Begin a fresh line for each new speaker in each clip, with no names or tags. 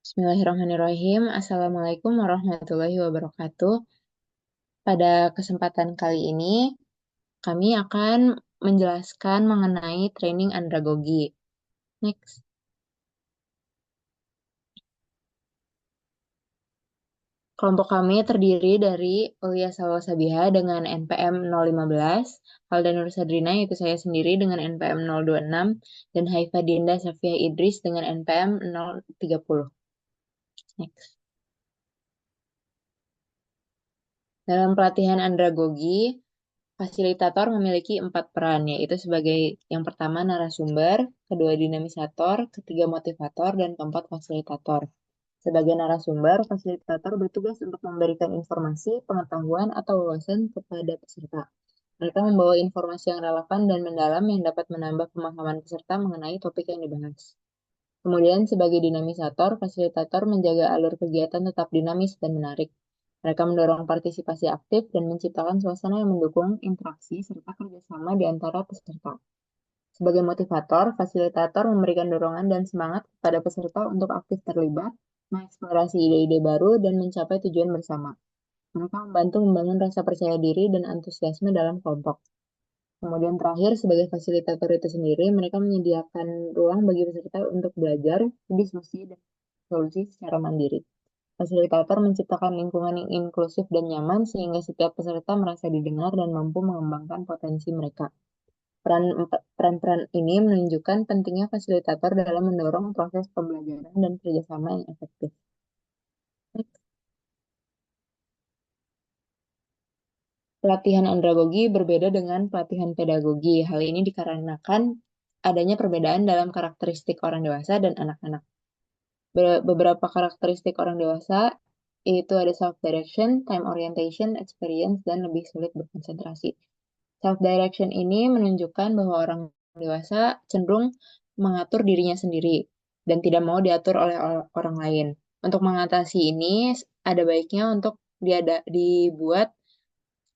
Bismillahirrahmanirrahim. Assalamualaikum warahmatullahi wabarakatuh. Pada kesempatan kali ini, kami akan menjelaskan mengenai training andragogi. Next. Kelompok kami terdiri dari Ulia Salwa Sabiha dengan NPM 015, Alda Nur Sadrina yaitu saya sendiri dengan NPM 026, dan Haifa Dinda Safia Idris dengan NPM 030. Next. Dalam pelatihan andragogi, fasilitator memiliki 4 peran, yaitu sebagai yang pertama narasumber, kedua dinamisator, ketiga motivator, dan keempat fasilitator. Sebagai narasumber, fasilitator bertugas untuk memberikan informasi, pengetahuan, atau wawasan kepada peserta. Mereka membawa informasi yang relevan dan mendalam yang dapat menambah pemahaman peserta mengenai topik yang dibahas. Kemudian, sebagai dinamisator, fasilitator menjaga alur kegiatan tetap dinamis dan menarik. Mereka mendorong partisipasi aktif dan menciptakan suasana yang mendukung interaksi serta kerjasama di antara peserta. Sebagai motivator, fasilitator memberikan dorongan dan semangat kepada peserta untuk aktif terlibat, mengeksplorasi ide-ide baru, dan mencapai tujuan bersama. Mereka membantu membangun rasa percaya diri dan antusiasme dalam kelompok. Kemudian terakhir, sebagai fasilitator itu sendiri, mereka menyediakan ruang bagi peserta untuk belajar, diskusi, dan solusi secara mandiri. Fasilitator menciptakan lingkungan yang inklusif dan nyaman sehingga setiap peserta merasa didengar dan mampu mengembangkan potensi mereka. Peran-peran ini menunjukkan pentingnya fasilitator dalam mendorong proses pembelajaran dan kerjasama yang efektif. Pelatihan andragogi berbeda dengan pelatihan pedagogi. Hal ini dikarenakan adanya perbedaan dalam karakteristik orang dewasa dan anak-anak. Beberapa karakteristik orang dewasa yaitu ada self-direction, time orientation, experience, dan lebih sulit berkonsentrasi. Self-direction ini menunjukkan bahwa orang dewasa cenderung mengatur dirinya sendiri dan tidak mau diatur oleh orang lain. Untuk mengatasi ini, ada baiknya untuk dibuat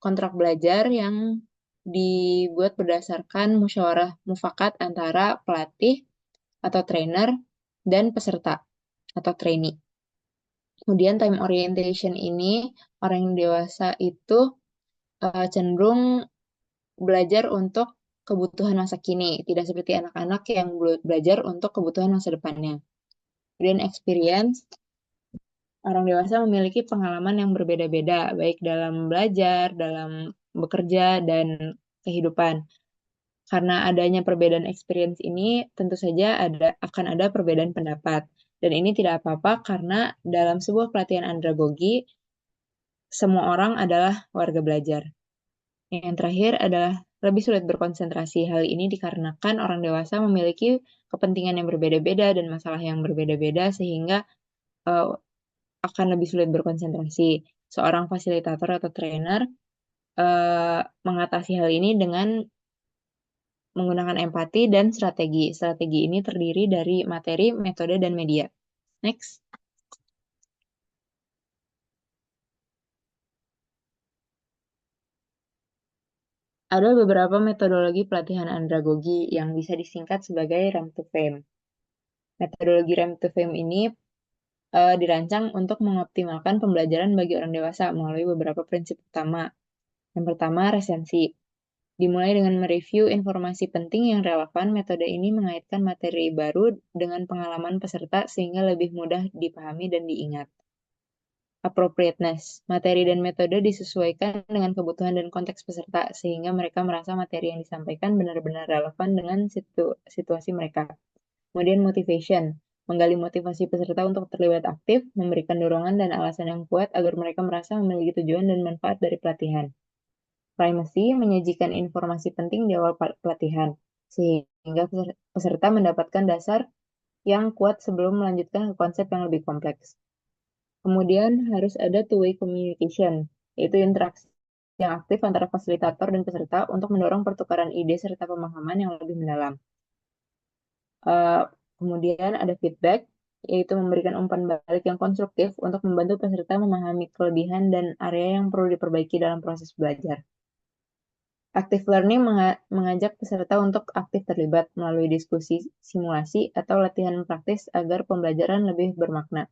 kontrak belajar yang dibuat berdasarkan musyawarah mufakat antara pelatih atau trainer dan peserta atau trainee. Kemudian time orientation ini, orang yang dewasa itu cenderung belajar untuk kebutuhan masa kini, tidak seperti anak-anak yang belajar untuk kebutuhan masa depannya. Kemudian experience, orang dewasa memiliki pengalaman yang berbeda-beda, baik dalam belajar, dalam bekerja, dan kehidupan. Karena adanya perbedaan experience ini, tentu saja akan ada perbedaan pendapat. Dan ini tidak apa-apa karena dalam sebuah pelatihan andragogi, semua orang adalah warga belajar. Yang terakhir adalah lebih sulit berkonsentrasi. Hal ini dikarenakan orang dewasa memiliki kepentingan yang berbeda-beda dan masalah yang berbeda-beda sehingga akan lebih sulit berkonsentrasi. Seorang fasilitator atau trainer mengatasi hal ini dengan menggunakan empati dan strategi. Strategi ini terdiri dari materi, metode, dan media. Next. Ada beberapa metodologi pelatihan andragogi yang bisa disingkat sebagai RAM to Fame. Metodologi RAM to Fame ini dirancang untuk mengoptimalkan pembelajaran bagi orang dewasa melalui beberapa prinsip utama. Yang pertama, resensi. Dimulai dengan mereview informasi penting yang relevan, metode ini mengaitkan materi baru dengan pengalaman peserta sehingga lebih mudah dipahami dan diingat. Appropriateness. Materi dan metode disesuaikan dengan kebutuhan dan konteks peserta sehingga mereka merasa materi yang disampaikan benar-benar relevan dengan situasi mereka. Kemudian motivation. Menggali motivasi peserta untuk terlibat aktif, memberikan dorongan dan alasan yang kuat agar mereka merasa memiliki tujuan dan manfaat dari pelatihan. Primacy menyajikan informasi penting di awal pelatihan, sehingga peserta mendapatkan dasar yang kuat sebelum melanjutkan ke konsep yang lebih kompleks. Kemudian harus ada two-way communication, yaitu interaksi yang aktif antara fasilitator dan peserta untuk mendorong pertukaran ide serta pemahaman yang lebih mendalam. Kemudian ada feedback, yaitu memberikan umpan balik yang konstruktif untuk membantu peserta memahami kelebihan dan area yang perlu diperbaiki dalam proses belajar. Active learning mengajak peserta untuk aktif terlibat melalui diskusi, simulasi, atau latihan praktis agar pembelajaran lebih bermakna.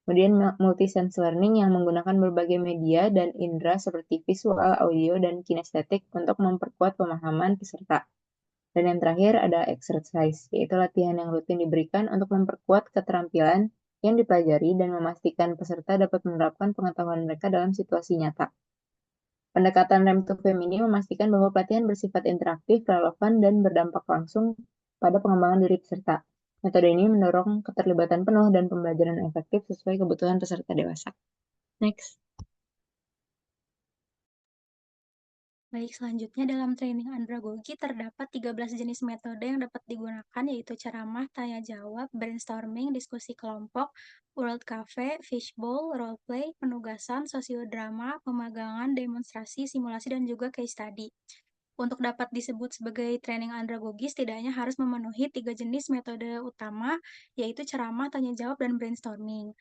Kemudian multisense learning yang menggunakan berbagai media dan indera seperti visual, audio, dan kinestetik untuk memperkuat pemahaman peserta. Dan yang terakhir ada exercise, yaitu latihan yang rutin diberikan untuk memperkuat keterampilan yang dipelajari dan memastikan peserta dapat menerapkan pengetahuan mereka dalam situasi nyata. Pendekatan rem to fame ini memastikan bahwa pelatihan bersifat interaktif, relevan, dan berdampak langsung pada pengembangan diri peserta. Metode ini mendorong keterlibatan penuh dan pembelajaran efektif sesuai kebutuhan peserta dewasa. Next.
Baik, selanjutnya dalam training andragogi terdapat 13 jenis metode yang dapat digunakan, yaitu ceramah, tanya jawab, brainstorming, diskusi kelompok, world cafe, fishbowl, role play, penugasan, sosiodrama, pemagangan, demonstrasi, simulasi, dan juga case study. Untuk dapat disebut sebagai training andragogi, setidaknya harus memenuhi 3 jenis metode utama, yaitu ceramah, tanya jawab, dan brainstorming.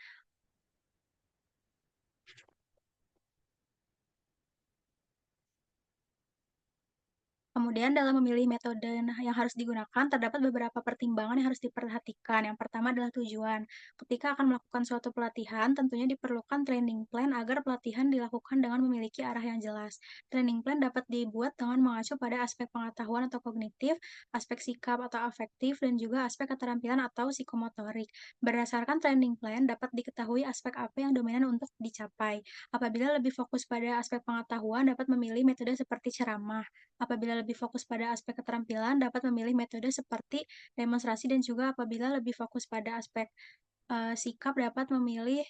Kemudian dalam memilih metode yang harus digunakan, terdapat beberapa pertimbangan yang harus diperhatikan. Yang pertama adalah tujuan. Ketika akan melakukan suatu pelatihan, tentunya diperlukan training plan agar pelatihan dilakukan dengan memiliki arah yang jelas. Training plan dapat dibuat dengan mengacu pada aspek pengetahuan atau kognitif, aspek sikap atau afektif, dan juga aspek keterampilan atau psikomotorik. Berdasarkan training plan, dapat diketahui aspek apa yang dominan untuk dicapai. Apabila lebih fokus pada aspek pengetahuan, dapat memilih metode seperti ceramah. Apabila lebih fokus pada aspek keterampilan, dapat memilih metode seperti demonstrasi, dan juga apabila lebih fokus pada aspek sikap, dapat memilih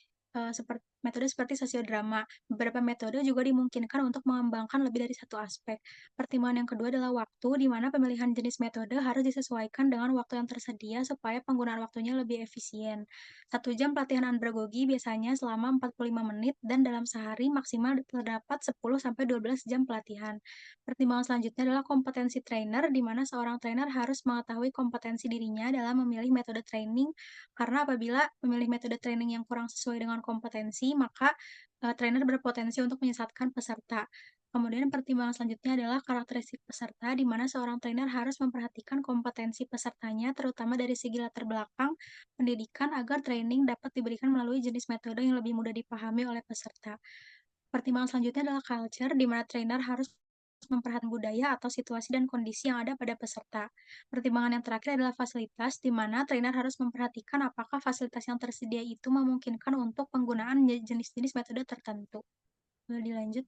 metode seperti sosiodrama. Beberapa metode juga dimungkinkan untuk mengembangkan lebih dari satu aspek. Pertimbangan yang kedua adalah waktu, di mana pemilihan jenis metode harus disesuaikan dengan waktu yang tersedia supaya penggunaan waktunya lebih efisien. 1 jam pelatihan andragogi biasanya selama 45 menit, dan dalam sehari maksimal terdapat 10-12 jam pelatihan. Pertimbangan selanjutnya adalah kompetensi trainer, di mana seorang trainer harus mengetahui kompetensi dirinya dalam memilih metode training, karena apabila memilih metode training yang kurang sesuai dengan kompetensi, maka trainer berpotensi untuk menyesatkan peserta. Kemudian pertimbangan selanjutnya adalah karakteristik peserta, di mana seorang trainer harus memperhatikan kompetensi pesertanya, terutama dari segi latar belakang pendidikan, agar training dapat diberikan melalui jenis metode yang lebih mudah dipahami oleh peserta. Pertimbangan selanjutnya adalah culture, di mana trainer harus memperhatikan budaya atau situasi dan kondisi yang ada pada peserta. Pertimbangan yang terakhir adalah fasilitas, di mana trainer harus memperhatikan apakah fasilitas yang tersedia itu memungkinkan untuk penggunaan jenis-jenis metode tertentu. Boleh dilanjut?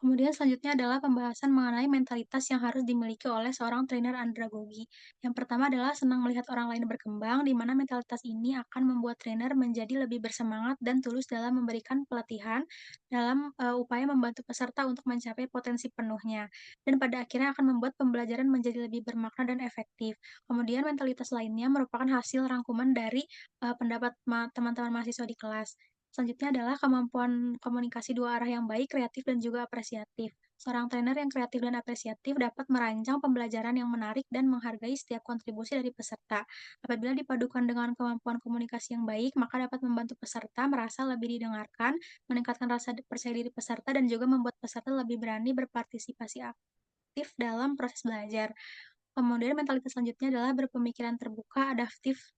Kemudian selanjutnya adalah pembahasan mengenai mentalitas yang harus dimiliki oleh seorang trainer andragogi. Yang pertama adalah senang melihat orang lain berkembang, di mana mentalitas ini akan membuat trainer menjadi lebih bersemangat dan tulus dalam memberikan pelatihan dalam upaya membantu peserta untuk mencapai potensi penuhnya. Dan pada akhirnya akan membuat pembelajaran menjadi lebih bermakna dan efektif. Kemudian mentalitas lainnya merupakan hasil rangkuman dari pendapat teman-teman mahasiswa di kelas. Selanjutnya adalah kemampuan komunikasi dua arah yang baik, kreatif, dan juga apresiatif. Seorang trainer yang kreatif dan apresiatif dapat merancang pembelajaran yang menarik dan menghargai setiap kontribusi dari peserta. Apabila dipadukan dengan kemampuan komunikasi yang baik, maka dapat membantu peserta merasa lebih didengarkan, meningkatkan rasa percaya diri peserta, dan juga membuat peserta lebih berani berpartisipasi aktif dalam proses belajar. Kemudian mentalitas selanjutnya adalah berpemikiran terbuka, adaptif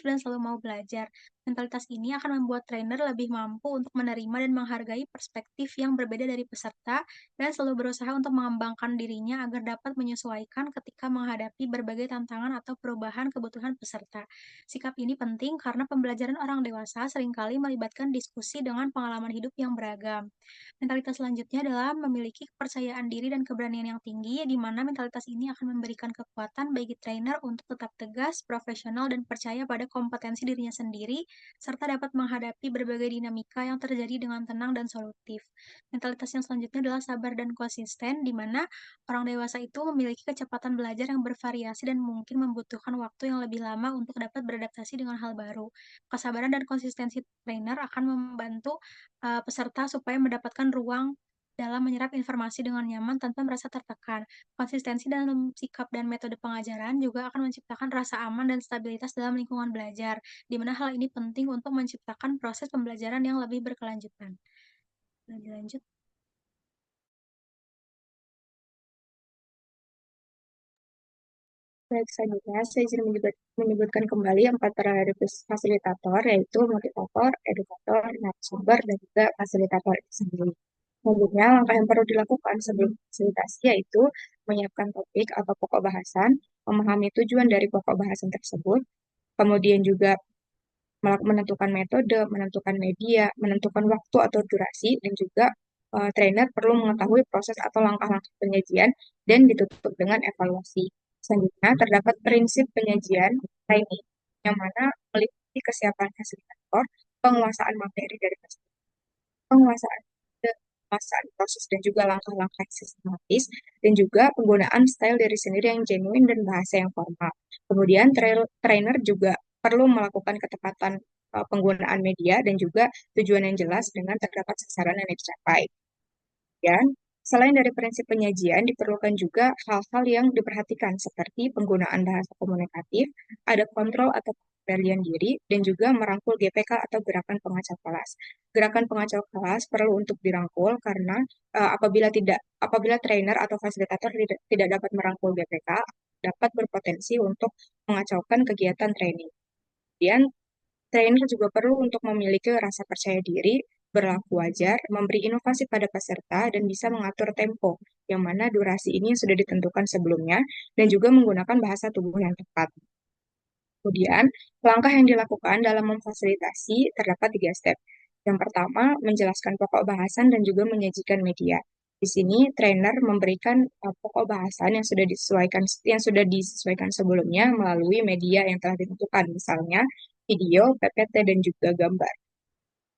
dan selalu mau belajar. Mentalitas ini akan membuat trainer lebih mampu untuk menerima dan menghargai perspektif yang berbeda dari peserta, dan selalu berusaha untuk mengembangkan dirinya agar dapat menyesuaikan ketika menghadapi berbagai tantangan atau perubahan kebutuhan peserta. Sikap ini penting karena pembelajaran orang dewasa seringkali melibatkan diskusi dengan pengalaman hidup yang beragam. Mentalitas selanjutnya adalah memiliki kepercayaan diri dan keberanian yang tinggi, di mana mentalitas ini akan memberikan kekuatan bagi trainer untuk tetap tegas, profesional, dan percaya pada kompetensi dirinya sendiri, serta dapat menghadapi berbagai dinamika yang terjadi dengan tenang dan solutif. Mentalitas yang selanjutnya adalah sabar dan konsisten, di mana orang dewasa itu memiliki kecepatan belajar yang bervariasi dan mungkin membutuhkan waktu yang lebih lama untuk dapat beradaptasi dengan hal baru. Kesabaran dan konsistensi trainer akan membantu peserta supaya mendapatkan ruang dalam menyerap informasi dengan nyaman tanpa merasa tertekan. Konsistensi dalam sikap dan metode pengajaran juga akan menciptakan rasa aman dan stabilitas dalam lingkungan belajar, di mana hal ini penting untuk menciptakan proses pembelajaran yang lebih berkelanjutan. Lebih lanjut.
Baik, selanjutnya saya izin menyebutkan kembali empat periode fasilitator, yaitu motivator, edukator, narasumber, dan juga fasilitator itu sendiri. Selanjutnya, langkah yang perlu dilakukan sebelum fasilitasi yaitu menyiapkan topik atau pokok bahasan, memahami tujuan dari pokok bahasan tersebut, kemudian juga menentukan metode, menentukan media, menentukan waktu atau durasi, dan juga trainer perlu mengetahui proses atau langkah-langkah penyajian dan ditutup dengan evaluasi. Selanjutnya, terdapat prinsip penyajian training yang mana meliputi kesiapan fasilitator, penguasaan materi dari fasilitator, penguasaan penguasaan proses dan juga langkah-langkah yang sistematis, dan juga penggunaan style diri sendiri yang genuine dan bahasa yang formal. Kemudian trainer juga perlu melakukan ketepatan penggunaan media dan juga tujuan yang jelas dengan terdapat sasaran yang dicapai. Dan selain dari prinsip penyajian, diperlukan juga hal-hal yang diperhatikan seperti penggunaan bahasa komunikatif, ada kontrol atau pengendalian diri, dan juga merangkul GPK atau gerakan pengacau kelas. Gerakan pengacau kelas perlu untuk dirangkul karena apabila trainer atau fasilitator tidak dapat merangkul GPK, dapat berpotensi untuk mengacaukan kegiatan training. Kemudian trainer juga perlu untuk memiliki rasa percaya diri, berlaku wajar, memberi inovasi pada peserta, dan bisa mengatur tempo, yang mana durasi ini sudah ditentukan sebelumnya, dan juga menggunakan bahasa tubuh yang tepat. Kemudian, langkah yang dilakukan dalam memfasilitasi terdapat 3 step. Yang pertama, menjelaskan pokok bahasan dan juga menyajikan media. Di sini, trainer memberikan pokok bahasan yang sudah disesuaikan sebelumnya melalui media yang telah ditentukan, misalnya video, PPT, dan juga gambar.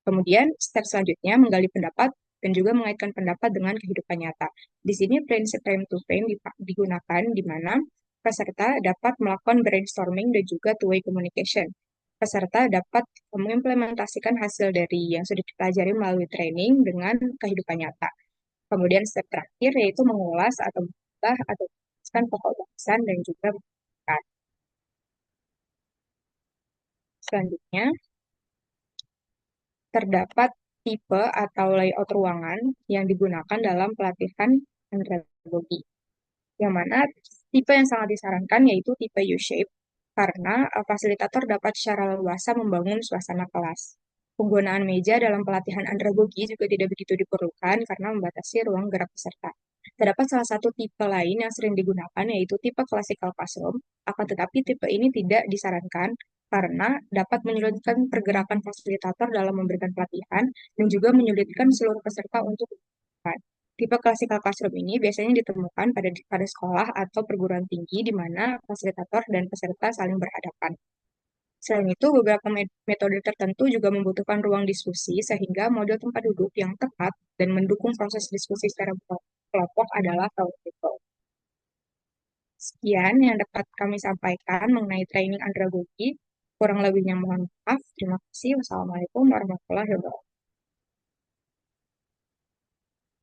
Kemudian, step selanjutnya menggali pendapat dan juga mengaitkan pendapat dengan kehidupan nyata. Di sini prinsip frame to frame digunakan di mana peserta dapat melakukan brainstorming dan juga two-way communication. Peserta dapat mengimplementasikan hasil dari yang sudah dipelajari melalui training dengan kehidupan nyata. Kemudian step terakhir yaitu mengulas atau mengubah atau menjelaskan pokok bahasan dan juga pendapat. Selanjutnya, terdapat tipe atau layout ruangan yang digunakan dalam pelatihan andragogi. Yang mana tipe yang sangat disarankan yaitu tipe U-shape, karena fasilitator dapat secara leluasa membangun suasana kelas. Penggunaan meja dalam pelatihan andragogi juga tidak begitu diperlukan karena membatasi ruang gerak peserta. Terdapat salah satu tipe lain yang sering digunakan yaitu tipe classical classroom, akan tetapi tipe ini tidak disarankan karena dapat menyulitkan pergerakan fasilitator dalam memberikan pelatihan dan juga menyulitkan seluruh peserta untuk melakukan. Tipe classical classroom ini biasanya ditemukan pada sekolah atau perguruan tinggi di mana fasilitator dan peserta saling berhadapan. Selain itu, beberapa metode tertentu juga membutuhkan ruang diskusi sehingga model tempat duduk yang tepat dan mendukung proses diskusi secara kelompok adalah Tautiko. Sekian yang dapat kami sampaikan mengenai training andragogi. Kurang lebihnya mohon maaf. Terima kasih. Wassalamualaikum warahmatullahi wabarakatuh.